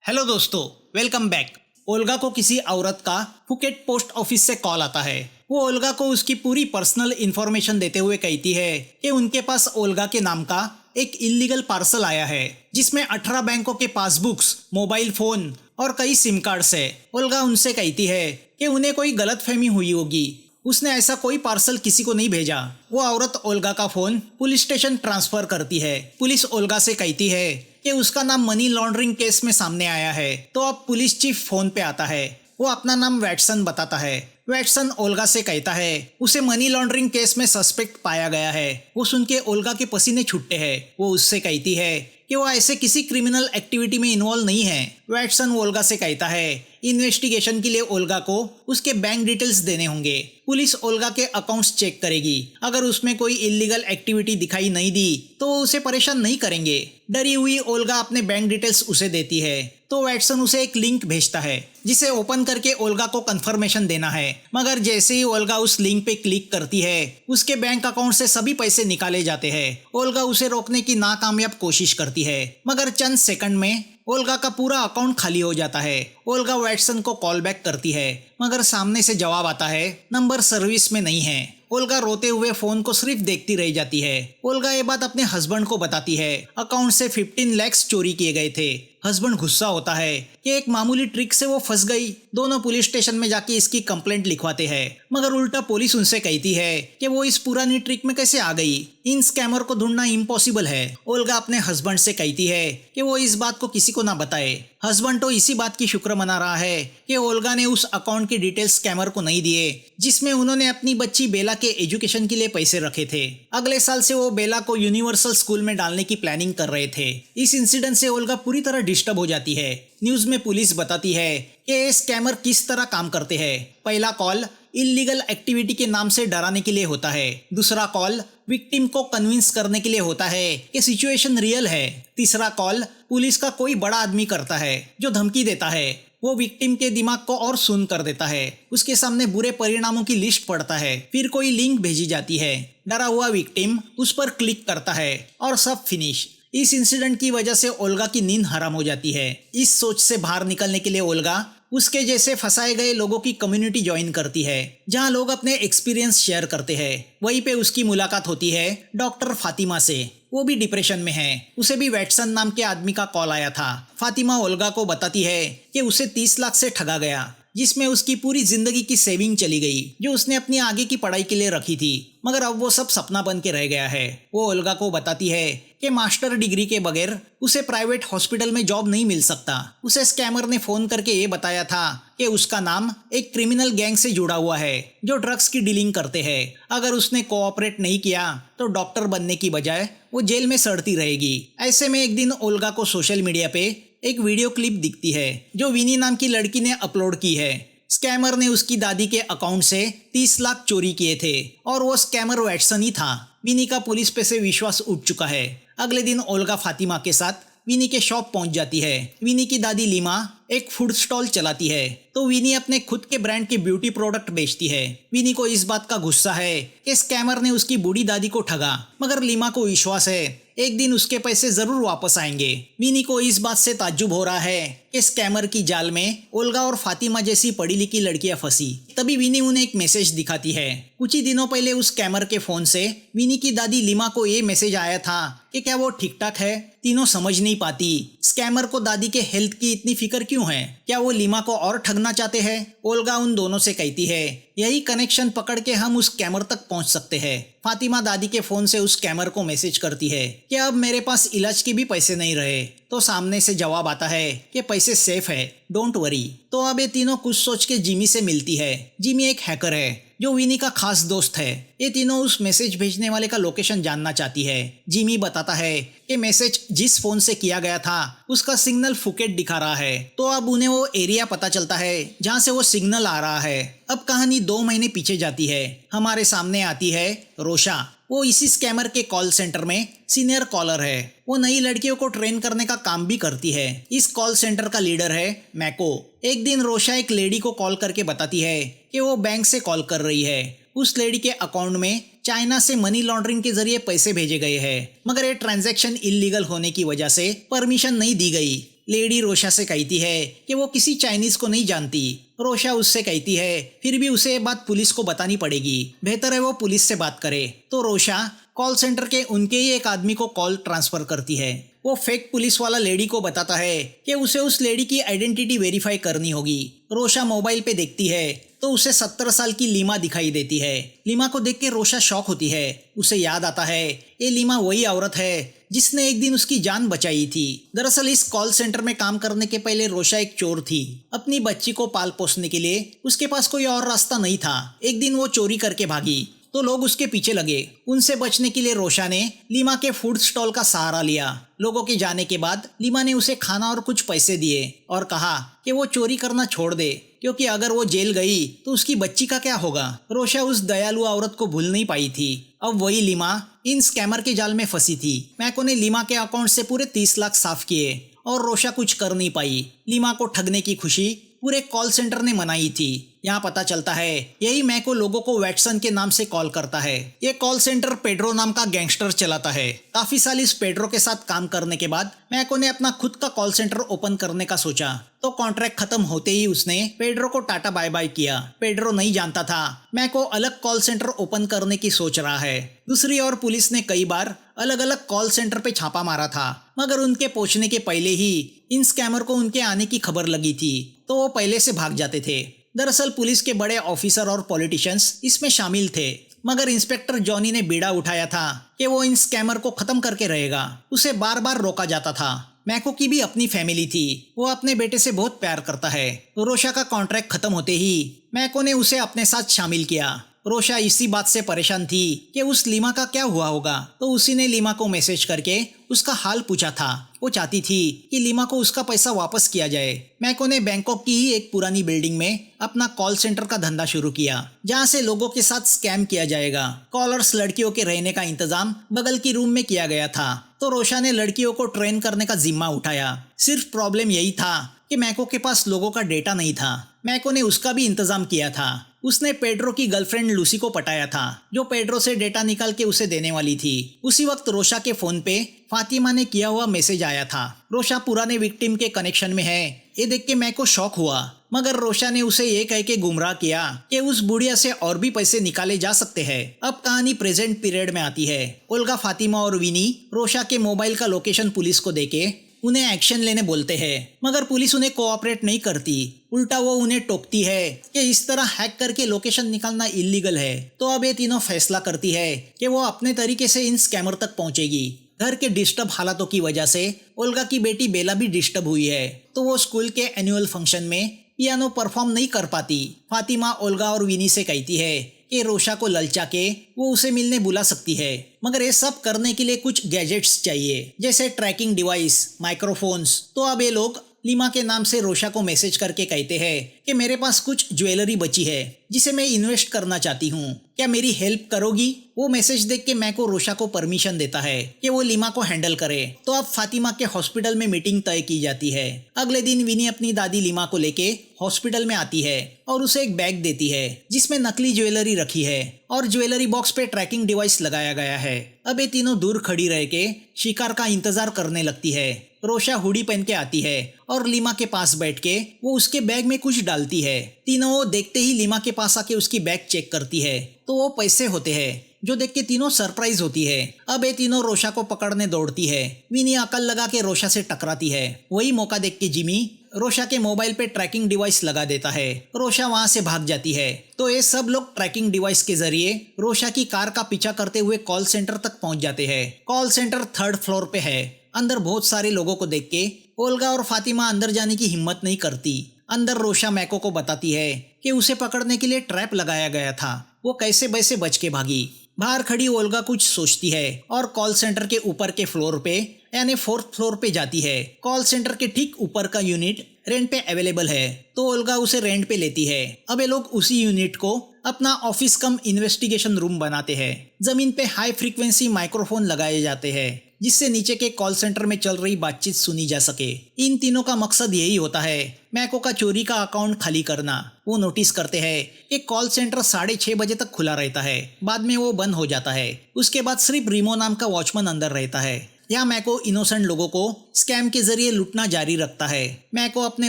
Hello दोस्तों, welcome back. Olga को किसी औरत का फुकेट पोस्ट ऑफिस से कॉल आता है। वो ओल्गा को उसकी पूरी पर्सनल इंफॉर्मेशन देते हुए कहती है कि उनके पास ओल्गा के नाम का एक इलीगल पार्सल आया है जिसमें 18 बैंकों के पासबुक्स, मोबाइल फोन और कई सिम कार्ड्स है। ओल्गा उनसे कहती है कि उन्हें कोई गलतफहमी हुई होगी, उसने ऐसा कोई पार्सल किसी को नहीं भेजा। वो औरत ओल्गा का फोन पुलिस स्टेशन ट्रांसफर करती है। पुलिस ओल्गा से कहती है कि उसका नाम मनी लॉन्ड्रिंग केस में सामने आया है। तो अब पुलिस चीफ फोन पे आता है। वो अपना नाम वैटसन बताता है। वैटसन ओल्गा से कहता है उसे मनी लॉन्ड्रिंग केस में सस्पेक्ट पाया गया है। वो सुन के ओल्गा के पसीने छूटते हैं। वो उससे कहती है कि वो ऐसे किसी क्रिमिनल एक्टिविटी में इन्वॉल्व नहीं है। वैटसन ओल्गा से कहता है इन्वेस्टिगेशन के लिए ओल्गा को उसके बैंक डिटेल्स देने होंगे। पुलिस ओल्गा के अकाउंट्स चेक करेगी। अगर उसमें कोई इलीगल एक्टिविटी दिखाई नहीं दी तो वो उसे परेशान नहीं करेंगे। डरी हुई ओल्गा अपने बैंक डिटेल्स उसे देती है। तो वैटसन उसे एक लिंक भेजता है जिसे ओपन करके ओल्गा को कंफर्मेशन देना है। मगर जैसे ही ओल्गा उस लिंक पे क्लिक करती है उसके बैंक अकाउंट से सभी पैसे निकाले जाते हैं। ओल्गा उसे रोकने की नाकामयाब कोशिश करती है मगर चंद सेकंड में ओल्गा का पूरा अकाउंट खाली हो जाता है। ओल्गा वैटसन को कॉल बैक करती है मगर सामने से जवाब आता है नंबर सर्विस में नहीं है। ओल्गा रोते हुए फोन को सिर्फ देखती रह जाती है। ओल्गा ये बात अपने हस्बैंड को बताती है। अकाउंट से 15 लाख चोरी किए गए थे। हस्बैंड गुस्सा होता है कि एक मामूली ट्रिक से वो फंस गई। दोनों पुलिस स्टेशन में जाके इसकी कंप्लेंट लिखवाते हैं मगर उल्टा पुलिस उनसे कहती है कि वो इस पुरानी ट्रिक में कैसे आ गई। इन स्कैमर को ढूंढना इम्पॉसिबल है। ओल्गा अपने हस्बैंड से कहती है कि वो इस बात को किसी को ना बताए। हस्बैंड तो इसी बात की शुक्र मना रहा है कि ओल्गा ने उस अकाउंट के डिटेल्स स्कैमर को नहीं दिए जिसमें उन्होंने अपनी बच्ची बेला के एजुकेशन के लिए पैसे रखे थे। अगले साल से वो बेला को यूनिवर्सल स्कूल में डालने की प्लानिंग कर रहे थे। इस इंसिडेंट से ओल्गा पूरी तरह डिस्टर्ब हो जाती है। न्यूज में पुलिस बताती है कि ये स्कैमर किस तरह काम करते हैं। पहला कॉल इलीगल एक्टिविटी के नाम से डराने के लिए होता है। दूसरा कॉल विक्टिम को कन्विंस करने के लिए होता है कि सिचुएशन रियल है। तीसरा कॉल पुलिस का कोई बड़ा आदमी करता है जो धमकी देता है। वो विक्टिम के दिमाग को और सुन कर देता है। उसके सामने बुरे परिणामों की लिस्ट पढ़ता है। फिर कोई लिंक भेजी जाती है। डरा हुआ विक्टिम उस पर क्लिक करता है और सब फिनिश। इस इंसिडेंट की वजह से ओल्गा की नींद हराम हो जाती है। इस सोच से बाहर निकलने के लिए ओल्गा उसके जैसे फंसाए गए लोगों की कम्युनिटी ज्वाइन करती है जहां लोग अपने एक्सपीरियंस शेयर करते हैं। वहीं पे उसकी मुलाकात होती है डॉक्टर फातिमा से। वो भी डिप्रेशन में है। उसे भी वैटसन नाम के आदमी का कॉल आया था। फातिमा ओल्गा को बताती है कि उसे 30 लाख से ठगा गया जिसमें उसकी पूरी जिंदगी की सेविंग चली गई जो उसने अपनी आगे की पढ़ाई के लिए रखी थी। मगर अब वो सब सपना बन के रह गया है। वो ओल्गा को बताती है कि मास्टर डिग्री के बगैर उसे प्राइवेट हॉस्पिटल में जॉब नहीं मिल सकता। उसे स्कैमर ने फोन करके ये बताया था कि उसका नाम एक क्रिमिनल गैंग से जुड़ा हुआ है जो ड्रग्स की डीलिंग करते हैं। अगर उसने कोऑपरेट नहीं किया तो डॉक्टर बनने की बजाय वो जेल में सड़ती रहेगी। ऐसे में एक दिन ओल्गा को सोशल मीडिया पे एक वीडियो क्लिप दिखती है जो विनी नाम की लड़की ने अपलोड की है। स्कैमर ने उसकी दादी के अकाउंट से 30 लाख चोरी किए थे और वो स्कैमर वैटसन ही था। विनी का पुलिस पे से विश्वास उठ चुका है। अगले दिन ओल्गा फातिमा के साथ विनी के शॉप पहुंच जाती है। विनी की दादी लीमा एक फूड स्टॉल चलाती है तो विनी अपने खुद के ब्रांड के ब्यूटी प्रोडक्ट बेचती है। विनी को इस बात का गुस्सा है कि स्कैमर ने उसकी बूढ़ी दादी को ठगा मगर लीमा को विश्वास है एक दिन उसके पैसे जरूर वापस आएंगे। विनी को इस बात से ताज्जुब हो रहा है कि स्कैमर की जाल में ओल्गा और फातिमा जैसी पढ़ी लिखी लड़कियां फंसी। तभी विनी उन्हें एक मैसेज दिखाती है। कुछ ही दिनों पहले उस स्कैमर के फोन से विनी की दादी लीमा को ये मैसेज आया था कि क्या वो ठीक ठाक है। तीनों समझ नहीं पाती स्कैमर को दादी के हेल्थ की इतनी फिक्र क्यों है। क्या वो लीमा को और ठगना चाहते हैं। ओल्गा उन दोनों से कहती है यही कनेक्शन पकड़ के हम उस स्कैमर तक पहुंच सकते हैं। फातिमा दादी के फोन से उस स्कैमर को मैसेज करती है कि अब मेरे पास इलाज के भी पैसे नहीं रहे। तो सामने से जवाब आता है कि पैसे सेफ है, डोंट वरी। तो अब ये तीनों कुछ सोच के जिमी से मिलती है। जिमी एक हैकर है जो विनी का खास दोस्त है। ये तीनों उस मैसेज भेजने वाले का लोकेशन जानना चाहती है। जिमी बताता है कि मैसेज जिस फोन से किया गया था उसका सिग्नल फुकेट दिखा रहा है। तो अब उन्हें वो एरिया पता चलता है जहाँ से वो सिग्नल आ रहा है। अब कहानी 2 महीने पीछे जाती है। हमारे सामने आती है रोशा। वो इसी स्कैमर के कॉल सेंटर में सीनियर कॉलर है। वो नई लड़कियों को ट्रेन करने का काम भी करती है। इस कॉल सेंटर का लीडर है मैको। एक दिन रोशा एक लेडी को कॉल करके बताती है कि वो बैंक से कॉल कर रही है। उस लेडी के अकाउंट में चाइना से मनी लॉन्ड्रिंग के जरिए पैसे भेजे गए हैं मगर ये ट्रांजैक्शन इलीगल होने की वजह से परमिशन नहीं दी गई। लेडी रोशा से कहती है कि वो किसी चाइनीज को नहीं जानती। रोशा उससे कहती है फिर भी उसे ये बात पुलिस को बतानी पड़ेगी, बेहतर है वो पुलिस से बात करे। तो रोशा कॉल सेंटर के उनके ही एक आदमी को कॉल ट्रांसफर करती है। वो फेक पुलिस वाला लेडी को बताता है कि उसे उस लेडी की आइडेंटिटी वेरीफाई करनी होगी। रोशा मोबाइल पे देखती है तो उसे 70 साल की लीमा दिखाई देती है। लीमा को देख के रोशा शॉक होती है। उसे याद आता है ये लीमा वही औरत है जिसने एक दिन उसकी जान बचाई थी। दरअसल इस कॉल सेंटर में काम करने के पहले रोशा एक चोर थी। अपनी बच्ची को पाल पोसने के लिए उसके पास कोई और रास्ता नहीं था। एक दिन वो चोरी करके भागी तो लोग उसके पीछे लगे। उनसे बचने के लिए रोशा ने लीमा के फूड स्टॉल का सहारा लिया। लोगों के जाने के बाद लीमा ने उसे खाना और कुछ पैसे दिए और कहा कि वो चोरी करना छोड़ दे, क्योंकि अगर वो जेल गई तो उसकी बच्ची का क्या होगा। रोशा उस दयालु औरत को भूल नहीं पाई थी। अब वही लीमा इन स्कैमर के जाल में फंसी थी। मैको ने लीमा के अकाउंट से पूरे 30 लाख साफ किए और रोशा कुछ कर नहीं पाई। लीमा को ठगने की खुशी पूरे कॉल सेंटर ने मनाई थी। यहाँ पता चलता है यही मैको लोगों को वैटसन के नाम से कॉल करता है। ये कॉल सेंटर पेड्रो नाम का गैंगस्टर चलाता है। काफी साल इस पेड्रो के साथ काम करने के बाद मैको ने अपना खुद का कॉल सेंटर ओपन करने का सोचा, तो कॉन्ट्रैक्ट खत्म होते ही उसने पेड्रो को टाटा बाय बाय किया। पेड्रो नहीं जानता था मैको अलग कॉल सेंटर ओपन करने की सोच रहा है। दूसरी ओर पुलिस ने कई बार अलग अलग कॉल सेंटर पे छापा मारा था, मगर उनके पहुंचने के पहले ही इन स्कैमर को उनके आने की खबर लगी थी, तो वो पहले से भाग जाते थे। दरअसल पुलिस के बड़े ऑफिसर और पॉलिटिशियंस इसमें शामिल थे, मगर इंस्पेक्टर जॉनी ने बीड़ा उठाया था कि वो इन स्कैमर को खत्म करके रहेगा। उसे बार बार रोका जाता था। मैको की भी अपनी फैमिली थी, वो अपने बेटे से बहुत प्यार करता है। रोशा का कॉन्ट्रैक्ट खत्म होते ही मैको ने उसे अपने साथ शामिल किया। रोशा इसी बात से परेशान थी कि उस लीमा का क्या हुआ होगा, तो उसी ने लीमा को मैसेज करके उसका हाल पूछा था। वो चाहती थी कि लीमा को उसका पैसा वापस किया जाए। मैको ने बैंकॉक की ही एक पुरानी बिल्डिंग में अपना कॉल सेंटर का धंधा शुरू किया, जहां से लोगों के साथ स्कैम किया जाएगा। कॉलर्स लड़कियों के रहने का इंतजाम बगल की रूम में किया गया था, तो रोशा ने लड़कियों को ट्रेन करने का जिम्मा उठाया। सिर्फ प्रॉब्लम यही था कि मैको के पास लोगों का डेटा नहीं था। मैको ने उसका भी इंतजाम किया था। उसने पेड्रो की गर्लफ्रेंड लूसी को पटाया था, जो पेड्रो से डेटा निकाल के उसे देने वाली थी। उसी वक्त रोशा के फोन पे फातिमा ने किया हुआ मैसेज आया था। रोशा पुराने विक्टिम के कनेक्शन में है। ये देख के मैको शॉक हुआ, मगर रोशा ने उसे ये कह के गुमराह किया कि उस बुढ़िया से और भी पैसे निकाले जा सकते हैं। अब कहानी प्रेजेंट पीरियड में आती है। ओल्गा, फातिमा और विनी रोशा के मोबाइल का लोकेशन पुलिस को देके उन्हें एक्शन लेने बोलते हैं, मगर पुलिस उन्हें कोऑपरेट नहीं करती। उल्टा वो उन्हें टोकती है कि इस तरह हैक करके लोकेशन निकालना इलीगल है। तो अब ये तीनों फैसला करती है कि वो अपने तरीके से इन स्कैमर तक पहुंचेगी। घर के डिस्टर्ब हालातों की वजह से ओल्गा की बेटी बेला भी डिस्टर्ब हुई है, तो वो स्कूल के एनुअल फंक्शन में पियानो परफॉर्म नहीं कर पाती। फातिमा ओल्गा और विनी से कहती है कि रोशा को ललचा के वो उसे मिलने बुला सकती है, मगर ये सब करने के लिए कुछ गैजेट्स चाहिए, जैसे ट्रैकिंग डिवाइस, माइक्रोफोन्स। तो अब ये लोग लीमा के नाम से रोशा को मैसेज करके कहते हैं कि मेरे पास कुछ ज्वेलरी बची है जिसे मैं इन्वेस्ट करना चाहती हूँ, क्या मेरी हेल्प करोगी। वो मैसेज देख के मैको रोशा को परमिशन देता है कि वो लीमा को हैंडल करे। तो अब फातिमा के हॉस्पिटल में मीटिंग तय की जाती है। अगले दिन विनी अपनी दादी लीमा को लेके हॉस्पिटल में आती है और उसे एक बैग देती है जिसमें नकली ज्वेलरी रखी है और ज्वेलरी बॉक्स पे ट्रैकिंग डिवाइस लगाया गया है। अब ये तीनों दूर खड़ी रह के शिकार का इंतजार करने लगती है। रोशा हुडी पहन के आती है और लीमा के पास बैठ के वो उसके बैग में कुछ डालती है। तीनों वो देखते ही लीमा के पास आके उसकी बैग चेक करती है, तो वो पैसे होते हैं, जो देख के तीनों सरप्राइज होती है। अब ये तीनों रोशा को पकड़ने दौड़ती है। विनी अकल लगा के रोशा से टकराती है। वही मौका देख के जिमी रोशा के मोबाइल पे ट्रैकिंग डिवाइस लगा देता है। रोशा वहां से भाग जाती है। तो ये सब लोग ट्रैकिंग डिवाइस के जरिए रोशा की कार का पीछा करते हुए कॉल सेंटर तक पहुंच जाते हैं। कॉल सेंटर 3rd फ्लोर पे है। अंदर बहुत सारे लोगों को देख के ओल्गा और फातिमा अंदर जाने की हिम्मत नहीं करती। अंदर रोशा मैको को बताती है कि उसे पकड़ने के लिए ट्रैप लगाया गया था, वो कैसे वैसे बच के भागी। बाहर खड़ी ओल्गा कुछ सोचती है और कॉल सेंटर के ऊपर के फ्लोर पे यानी 4th फ्लोर पे जाती है। कॉल सेंटर के ठीक ऊपर का यूनिट रेंट पे अवेलेबल है, तो ओल्गा उसे रेंट पे लेती है। अब ये लोग उसी यूनिट को अपना ऑफिस कम इन्वेस्टिगेशन रूम बनाते हैं। जमीन पे हाई फ्रीक्वेंसी माइक्रोफोन लगाए जाते हैं जिससे नीचे के कॉल सेंटर में चल रही बातचीत सुनी जा सके। इन तीनों का मकसद यही होता है मैको का चोरी का अकाउंट खाली करना। वो नोटिस करते हैं कि कॉल सेंटर 6:30 बजे तक खुला रहता है, बाद में वो बंद हो जाता है। उसके बाद सिर्फ रीमो नाम का वॉचमैन अंदर रहता है। यहाँ मैको इनोसेंट लोगों को स्कैम के जरिए लूटना जारी रखता है। मैको अपने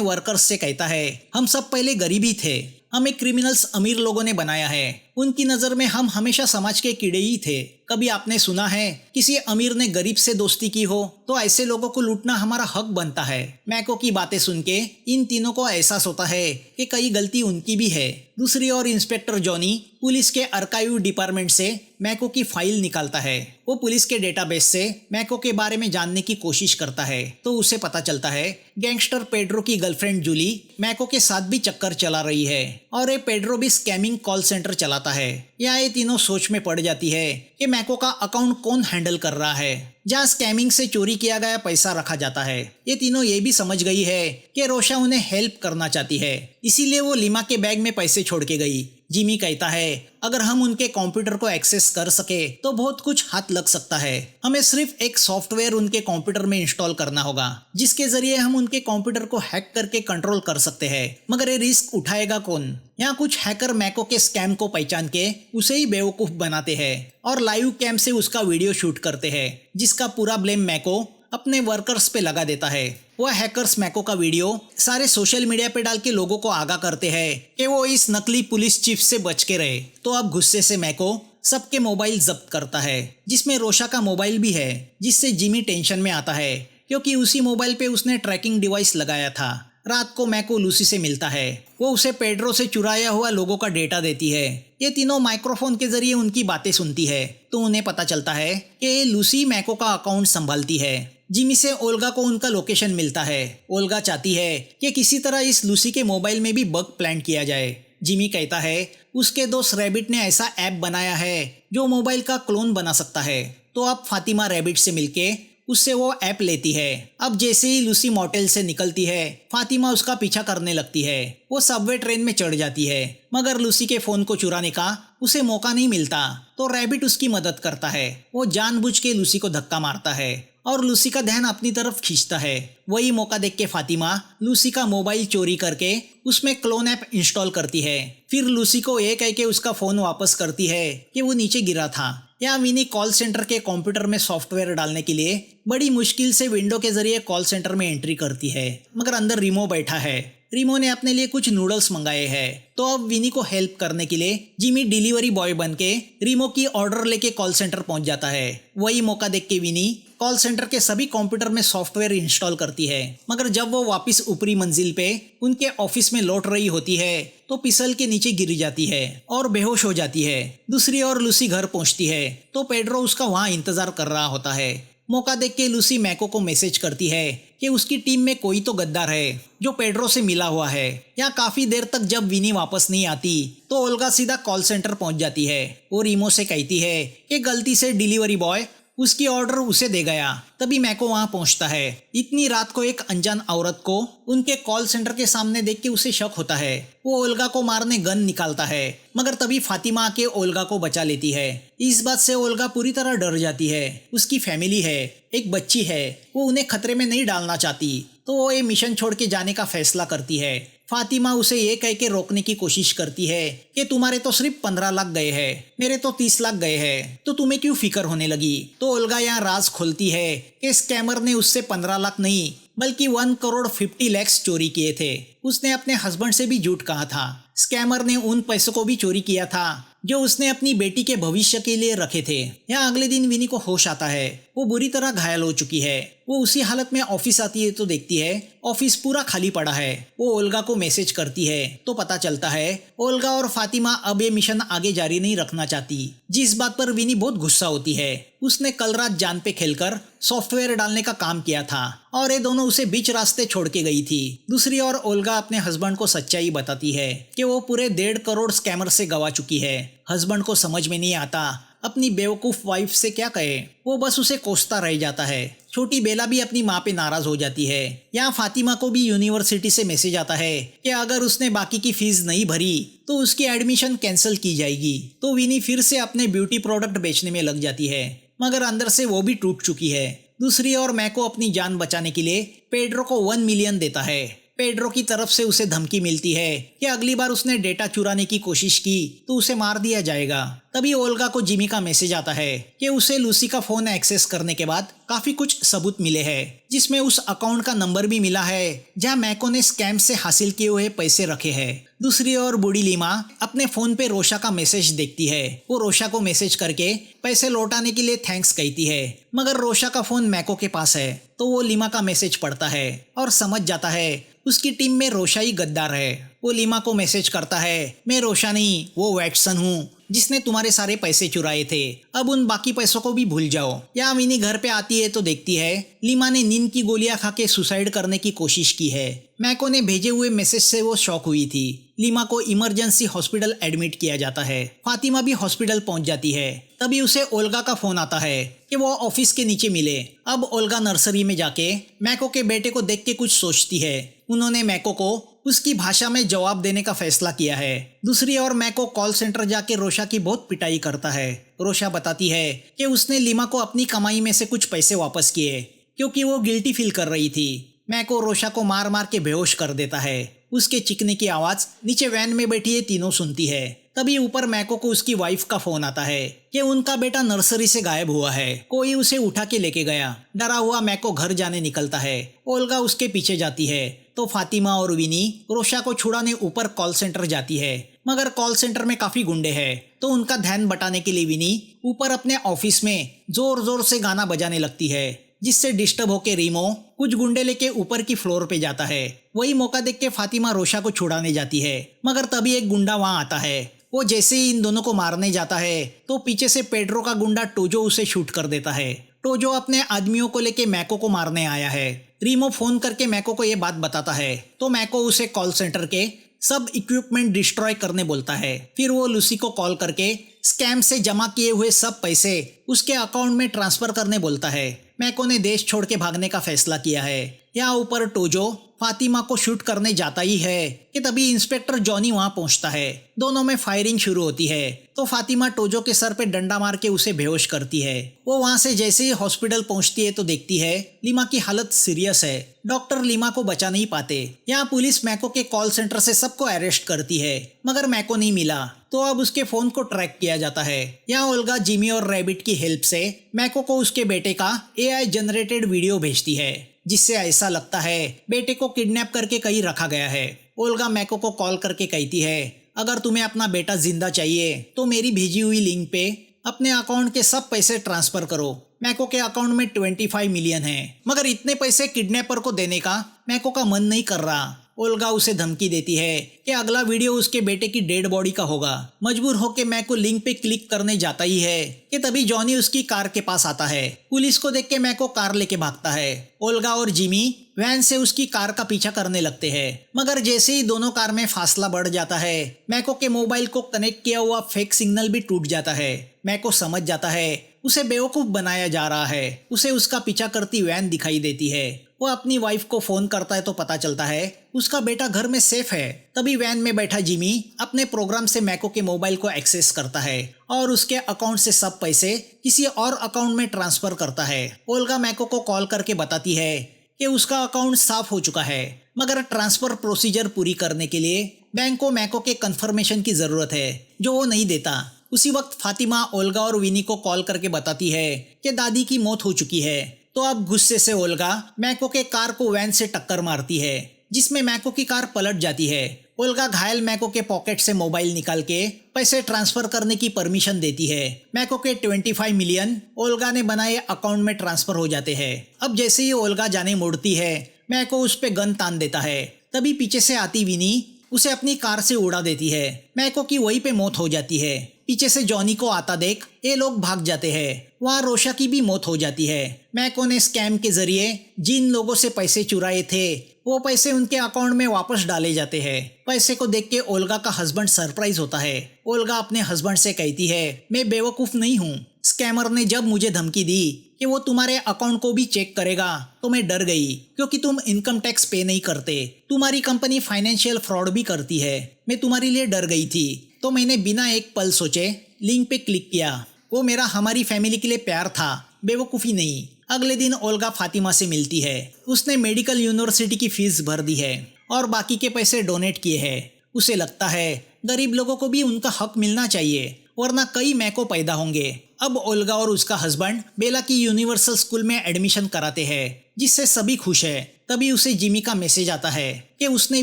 वर्कर्स से कहता है, हम सब पहले गरीब ही थे, हमें क्रिमिनल्स अमीर लोगों ने बनाया है। उनकी नजर में हम हमेशा समाज के कीड़े ही थे। कभी आपने सुना है किसी अमीर ने गरीब से दोस्ती की हो? तो ऐसे लोगों को लूटना हमारा हक बनता है। मैको की बातें सुन के इन तीनों को एहसास होता है कि कई गलती उनकी भी है। दूसरी ओर इंस्पेक्टर जॉनी पुलिस के आर्काइव डिपार्टमेंट से मैको की फाइल निकालता है। वो पुलिस के डेटाबेस से मैको के बारे में जानने की कोशिश करता है तो उसे पता चलता है गैंगस्टर पेड्रो की गर्लफ्रेंड जूली मैको के साथ भी चक्कर चला रही है और ये पेड्रो भी स्कैमिंग कॉल सेंटर चलाता है। यहाँ ये तीनों सोच में पड़ जाती है कि मैको का अकाउंट कौन हैंडल कर रहा है जहाँ स्कैमिंग से चोरी किया गया पैसा रखा जाता है। ये तीनों ये भी समझ गई है कि रोशा उन्हें हेल्प करना चाहती है, इसीलिए वो लीमा के बैग में पैसे छोड़ के गई। जिमी कहता है अगर हम उनके कंप्यूटर को एक्सेस कर सके तो बहुत कुछ हाथ लग सकता है। हमें सिर्फ एक सॉफ्टवेयर उनके कंप्यूटर में इंस्टॉल करना होगा जिसके जरिए हम उनके कंप्यूटर को हैक करके कंट्रोल कर सकते हैं। मगर ये रिस्क उठाएगा कौन? यहाँ कुछ हैकर मैको के स्कैम को पहचान के उसे ही बेवकूफ बनाते हैं और लाइव कैम से उसका वीडियो शूट करते हैं जिसका पूरा ब्लेम मैको अपने वर्कर्स पे लगा देता है। वह हैकर्स मैको का वीडियो सारे सोशल मीडिया पे डाल के लोगों को आगाह करते हैं कि वो इस नकली पुलिस चीफ से बच के रहे। तो अब गुस्से से मैको सबके मोबाइल जब्त करता है जिसमें रोशा का मोबाइल भी है, जिससे जिमी टेंशन में आता है क्योंकि उसी मोबाइल पे उसने ट्रैकिंग डिवाइस लगाया था। रात को मैको लूसी से मिलता है। वो उसे पेड्रो से चुराया हुआ लोगों का डेटा देती है। ये तीनों माइक्रोफोन के जरिए उनकी बातें सुनती है तो उन्हें पता चलता है कि लूसी मैको का अकाउंट संभालती है। जिमी से ओल्गा को उनका लोकेशन मिलता है। ओल्गा चाहती है कि किसी तरह इस लूसी के मोबाइल में भी बग प्लान किया जाए। जिमी कहता है उसके दोस्त रैबिट ने ऐसा ऐप बनाया है जो मोबाइल का क्लोन बना सकता है। तो अब फातिमा रैबिट से मिलके उससे वो ऐप लेती है। अब जैसे ही लूसी मोटेल से निकलती है फातिमा उसका पीछा करने लगती है। वो सबवे ट्रेन में चढ़ जाती है मगर लूसी के फोन को चुराने का उसे मौका नहीं मिलता तो रैबिट उसकी मदद करता है। वो जानबूझ के लूसी को धक्का मारता है और लूसी का ध्यान अपनी तरफ खींचता है। वही मौका देख के फातिमा लूसी का मोबाइल चोरी करके उसमें क्लोन ऐप इंस्टॉल करती है। फिर लूसी को ये कह के उसका फोन वापस करती है कि वो नीचे गिरा था। यहाँ विनी कॉल सेंटर के कंप्यूटर में सॉफ्टवेयर डालने के लिए बड़ी मुश्किल से विंडो के जरिए कॉल सेंटर में एंट्री करती है मगर अंदर रिमो बैठा है। रिमो ने अपने लिए कुछ नूडल्स मंगाए हैं तो अब विनी को हेल्प करने के लिए जिमी डिलीवरी बॉय बन के रिमो की ऑर्डर लेके कॉल सेंटर पहुंच जाता है। वही मौका देख के विनी कॉल सेंटर के सभी कंप्यूटर में सॉफ्टवेयर इंस्टॉल करती है मगर जब वो वापस ऊपरी मंजिल पे उनके ऑफिस में लौट रही होती है तो फिसल के नीचे गिर जाती है और बेहोश हो जाती है। दूसरी ओर लूसी घर पहुंचती है तो पेड्रो उसका वहां इंतजार कर रहा होता है। मौका देख के लूसी मैको को मैसेज करती है कि उसकी टीम में कोई तो गद्दार है जो पेड्रो से मिला हुआ है। यहाँ काफी देर तक जब विनी वापस नहीं आती तो ओल्गा सीधा कॉल सेंटर पहुंच जाती है। वो रिमो से कहती है कि गलती से डिलीवरी बॉय उसकी ऑर्डर उसे दे गया। तभी मैको वहां पहुंचता है। इतनी रात को एक अनजान औरत को उनके कॉल सेंटर के सामने देख के उसे शक होता है। वो ओल्गा को मारने गन निकालता है मगर तभी फातिमा आके ओल्गा को बचा लेती है। इस बात से ओल्गा पूरी तरह डर जाती है। उसकी फैमिली है, एक बच्ची है, वो उन्हें खतरे में नहीं डालना चाहती तो वो ये मिशन छोड़ के जाने का फैसला करती है। फातिमा उसे ये कह के रोकने की कोशिश करती है कि तुम्हारे तो सिर्फ 15 लाख गए हैं, मेरे तो 30 लाख गए हैं, तो तुम्हें क्यों फिक्र होने लगी। तो ओल्गा यहाँ राज खोलती है कि स्कैमर ने उससे 15 लाख नहीं बल्कि 1 करोड़ 50 लाख चोरी किए थे। उसने अपने हस्बैंड से भी झूठ कहा था। स्कैमर ने उन पैसों को भी चोरी किया था जो उसने अपनी बेटी के भविष्य के लिए रखे थे। यहाँ अगले दिन विनी को होश आता है। वो बुरी तरह घायल हो चुकी है। वो उसी हालत में ऑफिस आती है तो देखती है ऑफिस पूरा खाली पड़ा है। वो ओल्गा को मैसेज करती है तो पता चलता है ओल्गा और फातिमा अब ये मिशन आगे जारी नहीं रखना चाहती, जिस बात पर विनी बहुत गुस्सा होती है। उसने कल रात जान पे खेलकर सॉफ्टवेयर डालने का काम किया था और ये दोनों उसे बीच रास्ते छोड़ के गई थी। दूसरी ओर ओल्गा अपने हस्बैंड को सच्चाई बताती है कि वो पूरे 1.5 करोड़ स्कैमर से गवा चुकी है। हस्बैंड को समझ में नहीं आता अपनी बेवकूफ वाइफ से क्या कहे, वो बस उसे कोसता रह जाता है। छोटी बेला भी अपनी माँ पे नाराज हो जाती है। यहाँ फातिमा को भी यूनिवर्सिटी से मैसेज आता है कि अगर उसने बाकी की फीस नहीं भरी तो उसकी एडमिशन कैंसिल की जाएगी। तो विनी फिर से अपने ब्यूटी प्रोडक्ट बेचने में लग जाती है मगर अंदर से वो भी टूट चुकी है। दूसरी ओर मैको अपनी जान बचाने के लिए पेड्रो को 1 मिलियन देता है। पेड्रो की तरफ से उसे धमकी मिलती है कि अगली बार उसने डेटा चुराने की कोशिश की तो उसे मार दिया जाएगा। तभी ओल्गा को जिमी का मैसेज आता है कि उसे लूसी का फोन एक्सेस करने के बाद काफी कुछ सबूत मिले हैं, जिसमें उस अकाउंट का नंबर भी मिला है जहां मैको ने स्कैम से हासिल किए हुए पैसे रखे हैं। दूसरी ओर बूढ़ी लीमा अपने फोन पे रोशा का मैसेज देखती है। वो रोशा को मैसेज करके पैसे लौटाने के लिए थैंक्स कहती है, मगर रोशा का फोन मैको के पास है। तो वो लीमा का मैसेज पढ़ता है और समझ जाता है उसकी टीम में रोशा ही गद्दार है। वो लीमा को मैसेज करता है, मैं रोशा नहीं, वो वैटसन हूँ जिसने तुम्हारे सारे पैसे चुराए थे। अब उन बाकी पैसों को भी भूल जाओ। या विनी घर पे आती है तो देखती है लीमा ने नींद की गोलियां खा के सुसाइड करने की कोशिश की है। मैको ने भेजे हुए मैसेज से वो शॉक हुई थी। लीमा को इमरजेंसी हॉस्पिटल एडमिट किया जाता है। फातिमा भी हॉस्पिटल पहुंच जाती है। तभी उसे ओल्गा का फोन आता है कि वो ऑफिस के नीचे मिले। अब ओल्गा नर्सरी में जाके मैको के बेटे को देख के कुछ सोचती है। उन्होंने मैको को उसकी भाषा में जवाब देने का फैसला किया है। दूसरी ओर मैको कॉल सेंटर जाके रोशा की बहुत पिटाई करता है। रोशा बताती है कि उसने लीमा को अपनी कमाई में से कुछ पैसे वापस किए क्योंकि वो गिल्टी फील कर रही थी। मैको रोशा को मार मार के बेहोश कर देता है। उसके चिकने की आवाज नीचे वैन में बैठी ये तीनों सुनती है। तभी ऊपर मैको को उसकी वाइफ का फोन आता है कि उनका बेटा नर्सरी से गायब हुआ है, कोई उसे उठा के लेके गया। डरा हुआ मैको घर जाने निकलता है। ओल्गा उसके पीछे जाती है तो फातिमा और विनी रोशा को छुड़ाने ऊपर कॉल सेंटर जाती है, मगर कॉल सेंटर में काफी गुंडे हैं। तो उनका ध्यान बटाने के लिए विनी ऊपर अपने ऑफिस में जोर जोर से गाना बजाने लगती है, जिससे डिस्टर्ब होके रीमो कुछ गुंडे लेके ऊपर की फ्लोर पे जाता है। वही मौका देख के फातिमा रोशा को छुड़ाने जाती है, मगर तभी एक गुंडा वहां आता है। वो जैसे ही इन दोनों को मारने जाता है तो पीछे से पेड्रो का गुंडा टोजो उसे शूट कर देता है। टोजो अपने आदमियों को लेके मैको को मारने आया है। रीमो फोन करके मैको को ये बात बताता है तो मैको उसे कॉल सेंटर के सब इक्विपमेंट डिस्ट्रॉय करने बोलता है। फिर वो लूसी को कॉल करके स्कैम से जमा किए हुए सब पैसे उसके अकाउंट में ट्रांसफर करने बोलता है। मैको ने देश छोड़ के भागने का फैसला किया है। यहाँ ऊपर टोजो फातिमा को शूट करने जाता ही है कि तभी इंस्पेक्टर जॉनी वहां पहुंचता है। दोनों में फायरिंग शुरू होती है तो फातिमा टोजो के सर पे डंडा मार के उसे बेहोश करती है। वो वहां से जैसे ही हॉस्पिटल पहुंचती है तो देखती है लीमा की हालत सीरियस है। डॉक्टर लीमा को बचा नहीं पाते। यहाँ पुलिस मैको के कॉल सेंटर से सबको अरेस्ट करती है, मगर मैको नहीं मिला तो अब उसके फोन को ट्रैक किया जाता है। यहाँ ओल्गा जिमी और रैबिट की हेल्प से मैको को उसके बेटे का AI जनरेटेड वीडियो भेजती है, जिससे ऐसा लगता है बेटे को किडनैप करके कहीं रखा गया है। ओल्गा मैको को कॉल करके कहती है अगर तुम्हें अपना बेटा जिंदा चाहिए तो मेरी भेजी हुई लिंक पे अपने अकाउंट के सब पैसे ट्रांसफर करो। मैको के अकाउंट में 25 मिलियन है, मगर इतने पैसे किडनैपर को देने का मैको का मन नहीं कर रहा। ओल्गा उसे धमकी देती है कि अगला वीडियो उसके बेटे की डेड बॉडी का होगा। मजबूर होके मैको लिंक पे क्लिक करने जाता ही है कि तभी जॉनी उसकी कार के पास आता है। पुलिस को देख के मैको कार लेके भागता है। ओल्गा और जिमी वैन से उसकी कार का पीछा करने लगते हैं, मगर जैसे ही दोनों कार में फासला बढ़ जाता है मैको के मोबाइल को कनेक्ट किया हुआ फेक सिग्नल भी टूट जाता है। मैको समझ जाता है उसे बेवकूफ बनाया जा रहा है। उसे उसका पीछा करती वैन दिखाई देती है। वो अपनी वाइफ को फोन करता है तो पता चलता है उसका बेटा घर में सेफ है। तभी वैन में बैठा जिमी अपने प्रोग्राम से मैको के मोबाइल को एक्सेस करता है और उसके अकाउंट से सब पैसे किसी और अकाउंट में ट्रांसफर करता है। ओल्गा मैको को कॉल करके बताती है कि उसका अकाउंट साफ हो चुका है, मगर ट्रांसफर प्रोसीजर पूरी करने के लिए बैंक को मैको के कंफर्मेशन की जरूरत है, जो वो नहीं देता। उसी वक्त फातिमा ओल्गा और विनी को कॉल करके बताती है कि दादी की मौत हो चुकी है। तो अब गुस्से से ओल्गा मैको के कार को वैन से टक्कर मारती है, जिसमें मैको की कार पलट जाती है। ओल्गा घायल मैको के पॉकेट से मोबाइल निकाल के पैसे ट्रांसफर करने की परमिशन देती है। मैको के 25 मिलियन ओल्गा ने बनाए अकाउंट में ट्रांसफर हो जाते हैं। अब जैसे ही ओल्गा जाने मुड़ती है मैको उस पे गन तान देता है। तभी पीछे से आती विनी उसे अपनी कार से उड़ा देती है। मैको की वहीं पे मौत हो जाती है। पीछे से जॉनी को आता देख ये लोग भाग जाते हैं। वहाँ रोशा की भी मौत हो जाती है। मैको ने स्कैम के जरिए जिन लोगों से पैसे चुराए थे वो पैसे उनके अकाउंट में वापस डाले जाते हैं। पैसे को देख के ओल्गा का हस्बैंड सरप्राइज होता है। ओल्गा अपने हस्बैंड से कहती है मैं बेवकूफ नहीं हूँ। स्कैमर ने जब मुझे धमकी दी कि वो तुम्हारे अकाउंट को भी चेक करेगा तो मैं डर गई, क्योंकि तुम इनकम टैक्स पे नहीं करते। तुम्हारी कंपनी फाइनेंशियल फ्रॉड भी करती है। मैं तुम्हारे लिए डर गई थी, तो मैंने बिना एक पल सोचे लिंक पे क्लिक किया। वो मेरा हमारी फैमिली के लिए प्यार था, बेवकूफ़ी नहीं। अगले दिन ओल्गा फातिमा से मिलती है। उसने मेडिकल यूनिवर्सिटी की फीस भर दी है और बाकी के पैसे डोनेट किए हैं। उसे लगता है गरीब लोगों को भी उनका हक मिलना चाहिए वरना कई मैको पैदा होंगे। अब ओल्गा और उसका हस्बैंड बेला की यूनिवर्सल स्कूल में एडमिशन कराते हैं, जिससे सभी खुश है। तभी उसे जिमी का मैसेज आता है कि उसने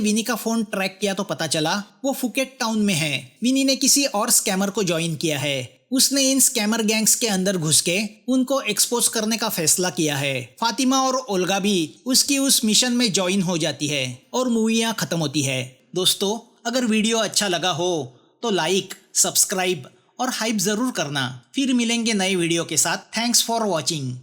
विनी का फोन ट्रैक किया तो पता चला वो फुकेट टाउन में है। विनी ने किसी और स्कैमर को ज्वाइन किया है। उसने इन स्कैमर गैंग्स के अंदर घुस के उनको एक्सपोज करने का फैसला किया है। फातिमा और ओल्गा भी उसकी उस मिशन में ज्वाइन हो जाती है और मूवी यहाँ खत्म होती है। दोस्तों, अगर वीडियो अच्छा लगा हो तो लाइक, सब्सक्राइब और हाइप जरूर करना। फिर मिलेंगे नए वीडियो के साथ। Thanks for watching.